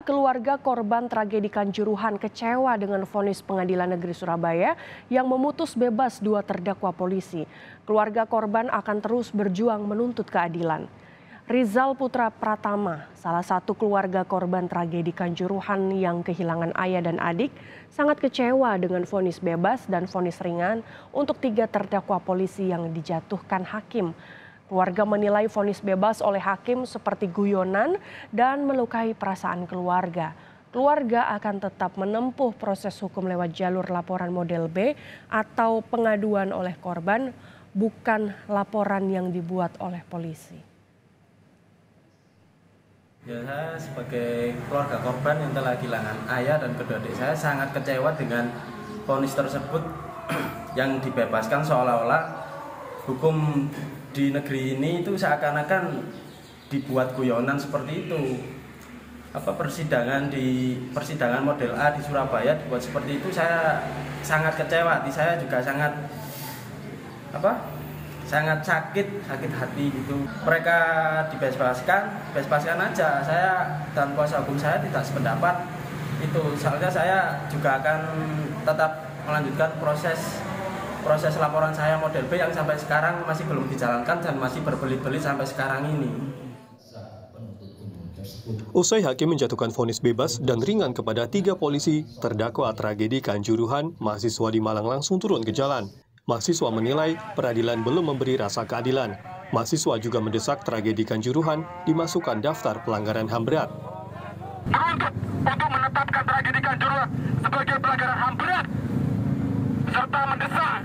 Keluarga korban tragedi Kanjuruhan kecewa dengan vonis Pengadilan Negeri Surabaya yang memutus bebas 2 terdakwa polisi. Keluarga korban akan terus berjuang menuntut keadilan. Rizal Putra Pratama, salah satu keluarga korban tragedi Kanjuruhan yang kehilangan ayah dan adik, sangat kecewa dengan vonis bebas dan vonis ringan untuk 3 terdakwa polisi yang dijatuhkan hakim. Keluarga menilai vonis bebas oleh hakim seperti guyonan dan melukai perasaan keluarga. Keluarga akan tetap menempuh proses hukum lewat jalur laporan model B atau pengaduan oleh korban, bukan laporan yang dibuat oleh polisi. Ya, saya sebagai keluarga korban yang telah kehilangan ayah dan kedua adik saya sangat kecewa dengan vonis tersebut yang dibebaskan seolah-olah hukum di negeri ini itu seakan-akan dibuat guyonan seperti itu. Persidangan model A di Surabaya dibuat seperti itu, saya sangat kecewa. Saya juga sangat sakit hati gitu. Mereka dibebaskan aja. Saya dan kuasa hukum saya tidak sependapat itu. Soalnya saya juga akan tetap melanjutkan proses laporan saya model B yang sampai sekarang masih belum dijalankan dan masih berbelit-belit sampai sekarang ini. Usai hakim menjatuhkan vonis bebas dan ringan kepada 3 polisi terdakwa tragedi Kanjuruhan, mahasiswa di Malang langsung turun ke jalan. Mahasiswa menilai peradilan belum memberi rasa keadilan. Mahasiswa juga mendesak tragedi Kanjuruhan dimasukkan daftar pelanggaran HAM berat. Menuntut untuk menetapkan tragedi Kanjuruhan sebagai pelanggaran HAM berat, serta mendesak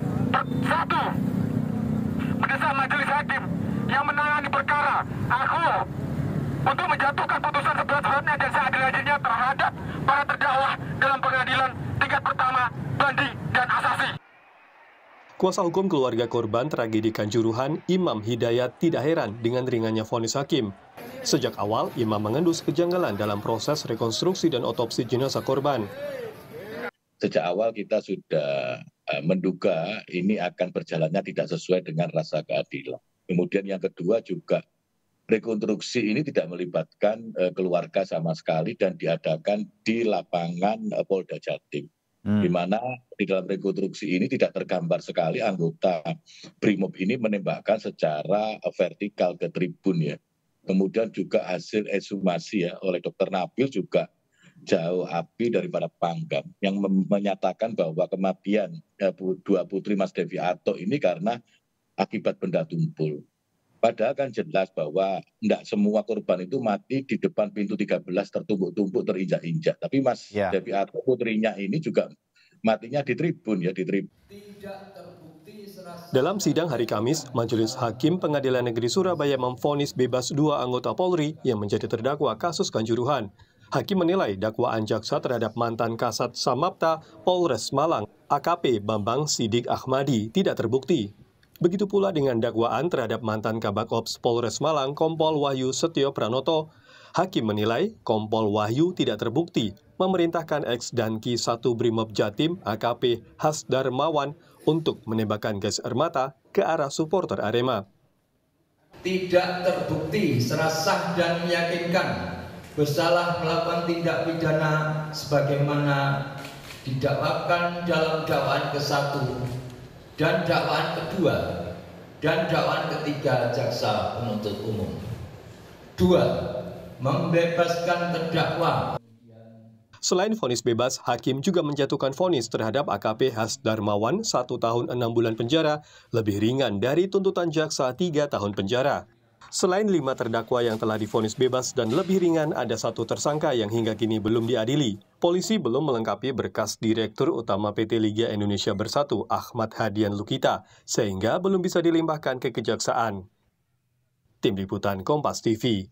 majelis hakim yang menangani perkara aku untuk menjatuhkan putusan seberat-beratnya dan seadil-adilnya terhadap para terdakwa dalam pengadilan tingkat pertama, banding, dan asasi. Kuasa hukum keluarga korban tragedi Kanjuruhan, Imam Hidayat, tidak heran dengan ringannya vonis hakim. Sejak awal, Imam mengendus kejanggalan dalam proses rekonstruksi dan otopsi jenazah korban. Sejak awal kita sudah menduga ini akan berjalannya tidak sesuai dengan rasa keadilan. Kemudian yang kedua juga rekonstruksi ini tidak melibatkan keluarga sama sekali dan diadakan di lapangan Polda Jatim. Di mana di dalam rekonstruksi ini tidak tergambar sekali anggota Brimob ini menembakkan secara vertikal ke tribun ya. Kemudian juga hasil ekshumasi ya oleh Dr. Nabil juga jauh api daripada panggang yang menyatakan bahwa kematian 2 putri Mas Devi Ato ini karena akibat benda tumpul. Padahal kan jelas bahwa tidak semua korban itu mati di depan pintu 13 tertumpuk-tumpuk terinjak-injak. Tapi Mas Devi Ato putrinya ini juga matinya di tribun ya, di tribun. Dalam sidang hari Kamis, Majelis Hakim Pengadilan Negeri Surabaya memvonis bebas 2 anggota Polri yang menjadi terdakwa kasus Kanjuruhan. Hakim menilai dakwaan jaksa terhadap mantan Kasat Samapta Polres Malang, AKP Bambang Sidik Ahmadi, tidak terbukti. Begitu pula dengan dakwaan terhadap mantan Kabak Ops Polres Malang, Kompol Wahyu Setio Pranoto. Hakim menilai Kompol Wahyu tidak terbukti memerintahkan ex-Danki 1 Brimob Jatim, AKP Hasdarmawan, untuk menembakkan gas air mata ke arah supporter Arema. Tidak terbukti secara sah dan meyakinkan bersalah melakukan tindak pidana sebagaimana didakwakan dalam dakwaan ke-1 dan dakwaan kedua dan dakwaan ketiga jaksa penuntut umum. 2. Membebaskan terdakwa. Selain vonis bebas, hakim juga menjatuhkan vonis terhadap AKP Hasdarmawan 1 tahun 6 bulan penjara, lebih ringan dari tuntutan jaksa 3 tahun penjara. Selain 5 terdakwa yang telah divonis bebas dan lebih ringan, ada 1 tersangka yang hingga kini belum diadili. Polisi belum melengkapi berkas Direktur Utama PT Liga Indonesia Bersatu Ahmad Hadian Lukita, sehingga belum bisa dilimpahkan ke Kejaksaan. Tim Liputan Kompas TV.